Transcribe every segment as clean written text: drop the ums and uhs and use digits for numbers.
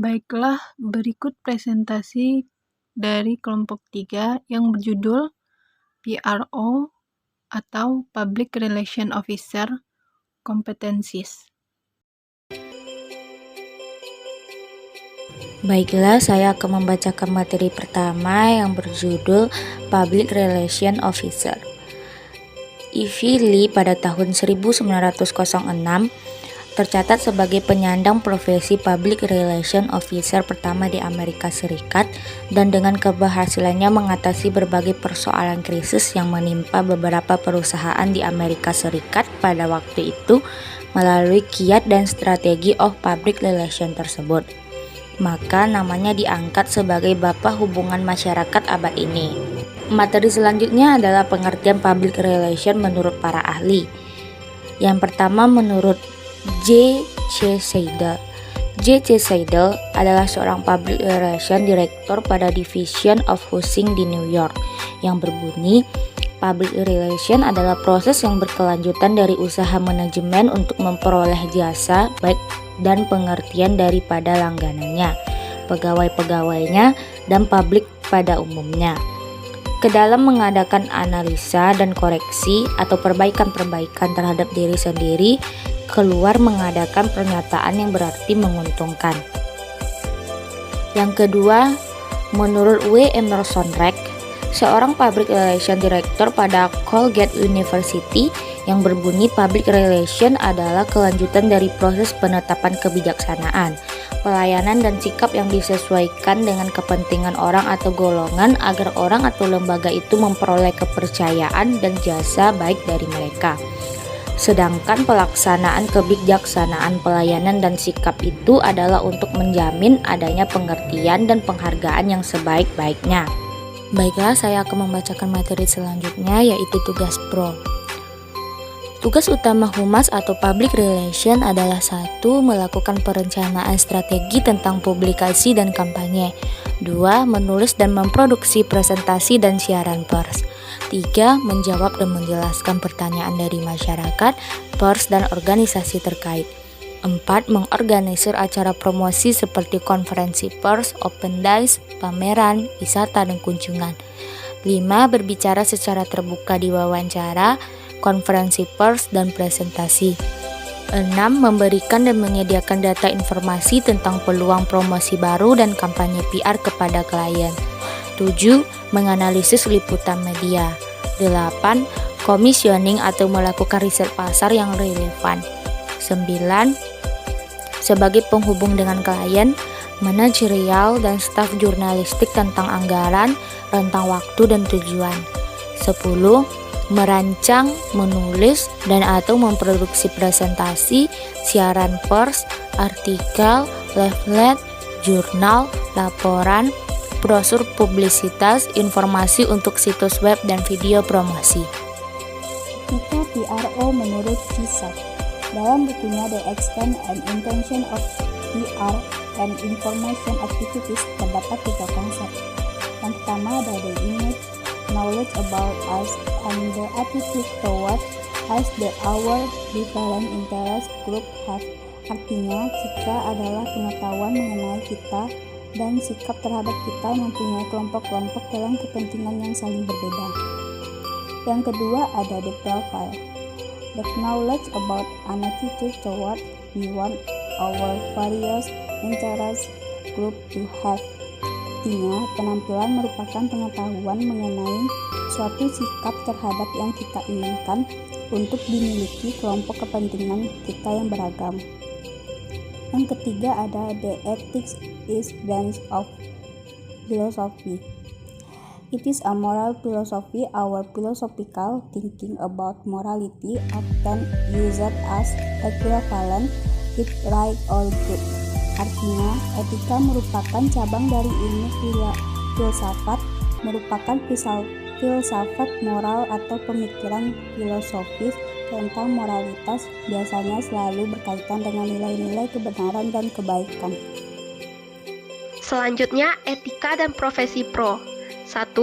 Baiklah, berikut presentasi dari kelompok 3 yang berjudul PRO atau Public Relation Officer Competencies. Baiklah, saya akan membacakan materi pertama yang berjudul Public Relation Officer. Ivy Lee pada tahun 1906 tercatat sebagai penyandang profesi Public Relation Officer pertama di Amerika Serikat, dan dengan keberhasilannya mengatasi berbagai persoalan krisis yang menimpa beberapa perusahaan di Amerika Serikat pada waktu itu melalui kiat dan strategi of public relation tersebut. Maka namanya diangkat sebagai Bapak Hubungan Masyarakat abad ini. Materi selanjutnya adalah pengertian public relation menurut para ahli. Yang pertama menurut J.C. Seidel. J.C. Seidel adalah seorang public relation director pada Division of Housing di New York, yang berbunyi, public relation adalah proses yang berkelanjutan dari usaha manajemen untuk memperoleh jasa baik dan pengertian daripada langganannya, pegawai-pegawainya, dan publik pada umumnya, ke dalam mengadakan analisa dan koreksi atau perbaikan-perbaikan terhadap diri sendiri, keluar mengadakan pernyataan yang berarti menguntungkan. Yang kedua, menurut W. Emerson Reck, seorang public relation director pada Colgate University, yang berbunyi public relation adalah kelanjutan dari proses penetapan kebijaksanaan, pelayanan dan sikap yang disesuaikan dengan kepentingan orang atau golongan agar orang atau lembaga itu memperoleh kepercayaan dan jasa baik dari mereka. Sedangkan pelaksanaan kebijaksanaan pelayanan dan sikap itu adalah untuk menjamin adanya pengertian dan penghargaan yang sebaik-baiknya. Baiklah, saya akan membacakan materi selanjutnya, yaitu tugas pro. Tugas utama humas atau public relation adalah 1. Melakukan perencanaan strategi tentang publikasi dan kampanye. 2. Menulis dan memproduksi presentasi dan siaran pers. 3. Menjawab dan menjelaskan pertanyaan dari masyarakat, pers, dan organisasi terkait. 4. Mengorganisir acara promosi seperti konferensi pers, open days, pameran, wisata, dan kunjungan. 5. Berbicara secara terbuka di wawancara, konferensi pers, dan presentasi. 6. Memberikan dan menyediakan data informasi tentang peluang promosi baru dan kampanye PR kepada klien. 7. Menganalisis liputan media. 8. Commissioning atau melakukan riset pasar yang relevan. 9. Sebagai penghubung dengan klien, manajerial dan staf jurnalistik tentang anggaran, rentang waktu, dan tujuan. 10. Merancang, menulis, dan atau memproduksi presentasi, siaran pers, artikel, leaflet, jurnal, laporan, brosur publisitas, informasi untuk situs web, dan video promosi. Etika PRO menurut CISAC. Dalam bukunya The Extent and Intention of PR and Information Activities terdapat 3 konsep. Yang pertama ada the image, knowledge about us, and the attitude toward us that our different interest group have. Artinya, jika adalah pengetahuan mengenai kita dan sikap terhadap kita yang mempunyai kelompok-kelompok dalam kepentingan yang saling berbeda. Yang kedua ada the profile, the knowledge about an attitude toward we want our various interest group to have. Artinya, penampilan merupakan pengetahuan mengenai suatu sikap terhadap yang kita inginkan untuk dimiliki kelompok kepentingan kita yang beragam. Yang ketiga ada the ethics is branch of philosophy. It is a moral philosophy. Our philosophical thinking about morality often used as equivalent with right or good. Artinya, etika merupakan cabang dari ilmu filsafat, merupakan filsafat moral atau pemikiran filosofis tentang moralitas, biasanya selalu berkaitan dengan nilai-nilai kebenaran dan kebaikan. Selanjutnya, etika dan profesi pro. 1.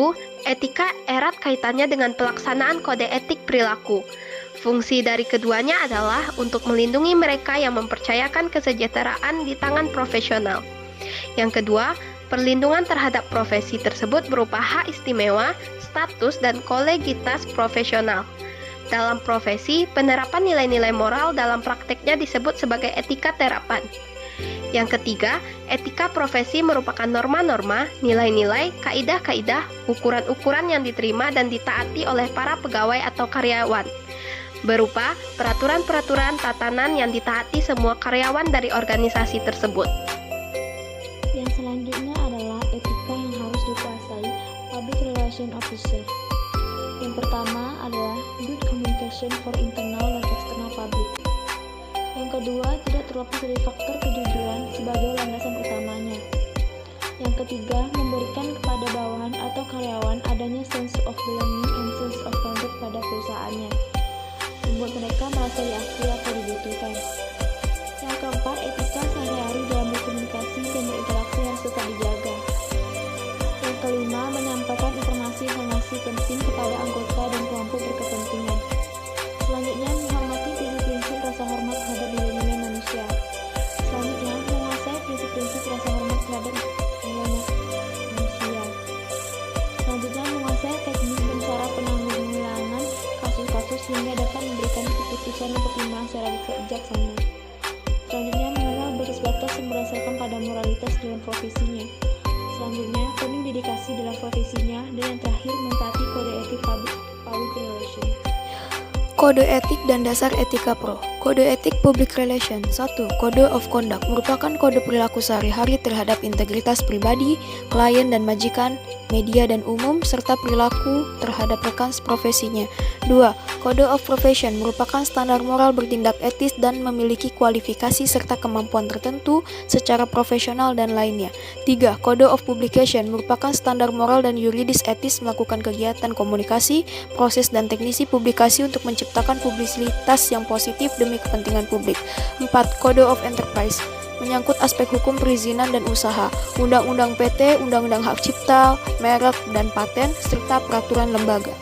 Etika erat kaitannya dengan pelaksanaan kode etik perilaku. Fungsi dari keduanya adalah untuk melindungi mereka yang mempercayakan kesejahteraan di tangan profesional. Yang kedua, perlindungan terhadap profesi tersebut berupa hak istimewa, status, dan kolegitas profesional. Dalam profesi, penerapan nilai-nilai moral dalam prakteknya disebut sebagai etika terapan. Yang ketiga, etika profesi merupakan norma-norma, nilai-nilai, kaidah-kaidah, ukuran-ukuran yang diterima dan ditaati oleh para pegawai atau karyawan, berupa peraturan-peraturan tatanan yang ditaati semua karyawan dari organisasi tersebut. Yang selanjutnya adalah etika yang harus dikuasai Public Relation Officer. Yang pertama adalah good communication for internal dan external public. Yang kedua, tidak terlepas dari faktor kejujuran sebagai landasan utamanya. Yang ketiga, memberikan kepada bawahan atau karyawan adanya sense of belonging and sense of conduct pada perusahaannya, membuat mereka merasa diakui atau dibutuhkan. Yang keempat, etika sehari-hari dalam berkomunikasi dan berinteraksi harus tetap dijaga. Yang kelima, menyampaikan informasi-informasi penting kepada anggota dan kelompok berkepentingan. Selanjutnya, menghormati prinsip-prinsip rasa hormat terhadap nilai-nilai manusia. Selanjutnya, menguasai prinsip-prinsip rasa hormat terhadap nilai manusia. Selanjutnya, menguasai teknik dan cara penanggulangan kasus-kasus sehingga dapat memberikan keputusan dan pertimbangan secara bijaksana. Selanjutnya, mengenal batas-batas yang berdasarkan pada moralitas dalam profesinya. Selanjutnya, penuh dedikasi dalam profesinya. Dan yang terakhir, mentaati kode etik public relation. Kode etik dan dasar etika pro. Kode etik public relation. 1. Kode of conduct merupakan kode perilaku sehari-hari terhadap integritas pribadi, klien dan majikan, media dan umum, serta perilaku terhadap rekan profesinya. 2. Kode of profession merupakan standar moral bertindak etis dan memiliki kualifikasi serta kemampuan tertentu secara profesional dan lainnya. 3. Kode of publication merupakan standar moral dan yuridis etis melakukan kegiatan komunikasi, proses dan teknisi publikasi untuk menciptakan publisitas yang positif demi kepentingan publik. 4. Kode of enterprise menyangkut aspek hukum perizinan dan usaha, undang-undang PT, undang-undang hak cipta, merek dan paten, serta peraturan lembaga.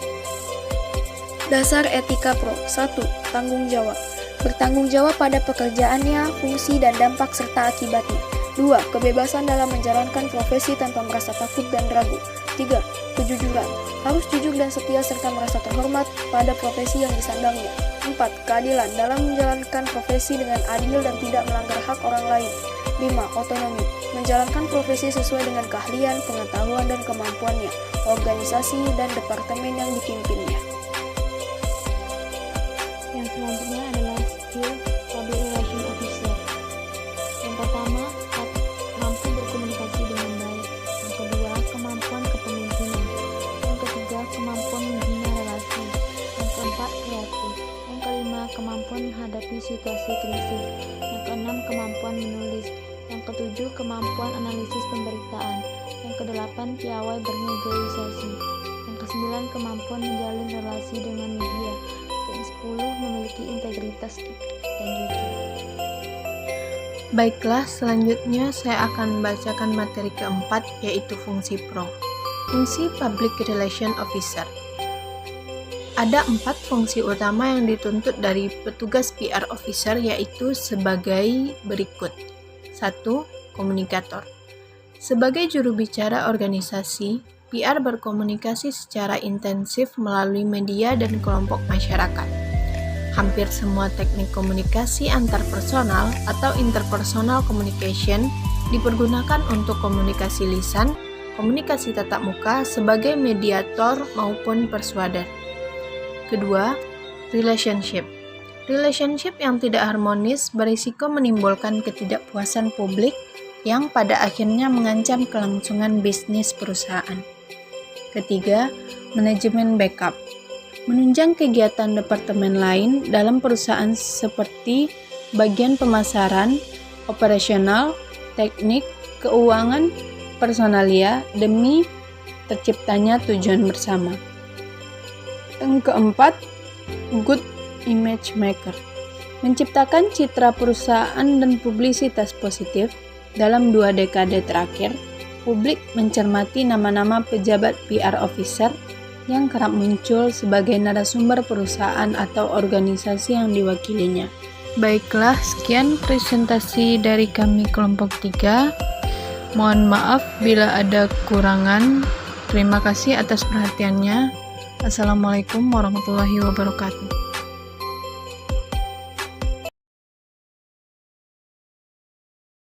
Dasar etika pro. 1. Tanggung jawab. Bertanggung jawab pada pekerjaannya, fungsi dan dampak serta akibatnya. 2. Kebebasan dalam menjalankan profesi tanpa merasa takut dan ragu. 3. Kejujuran. Harus jujur dan setia serta merasa terhormat pada profesi yang disandangnya. 4. Keadilan dalam menjalankan profesi dengan adil dan tidak melanggar hak orang lain. 5. Otonomi. Menjalankan profesi sesuai dengan keahlian, pengetahuan dan kemampuannya, organisasi dan departemen yang dipimpinnya. Yang selanjutnya adalah skill public relation officer. Yang pertama, mampu berkomunikasi dengan baik. Yang kedua, kemampuan kepemimpinan. Yang ketiga, kemampuan membina relasi. Yang keempat, kreatif. Yang kelima, kemampuan menghadapi situasi krisis. Yang keenam, kemampuan menulis. Yang ketujuh, kemampuan analisis pemberitaan. Yang kedelapan, piawai bernegosiasi. Yang kesembilan, kemampuan menjalin relasi dengan media. Yang 10, memiliki integritas dan jujur. Baiklah, selanjutnya saya akan membacakan materi keempat, yaitu fungsi pro. Fungsi Public Relation Officer. Ada 4 fungsi utama yang dituntut dari petugas PR Officer, yaitu sebagai berikut. 1. Komunikator. Sebagai juru bicara organisasi, PR berkomunikasi secara intensif melalui media dan kelompok masyarakat. Hampir semua teknik komunikasi antar personal atau interpersonal communication dipergunakan untuk komunikasi lisan, komunikasi tatap muka sebagai mediator maupun persuader. Kedua, relationship. Relationship yang tidak harmonis berisiko menimbulkan ketidakpuasan publik yang pada akhirnya mengancam kelangsungan bisnis perusahaan. Ketiga, manajemen backup. Menunjang kegiatan departemen lain dalam perusahaan seperti bagian pemasaran, operasional, teknik, keuangan, personalia demi terciptanya tujuan bersama. Yang keempat, good image maker. Menciptakan citra perusahaan dan publisitas positif. Dalam 2 dekade terakhir, publik mencermati nama-nama pejabat PR officer yang kerap muncul sebagai narasumber perusahaan atau organisasi yang diwakilinya. Baiklah, sekian presentasi dari kami kelompok 3. Mohon maaf bila ada kekurangan. Terima kasih atas perhatiannya. Assalamualaikum warahmatullahi wabarakatuh.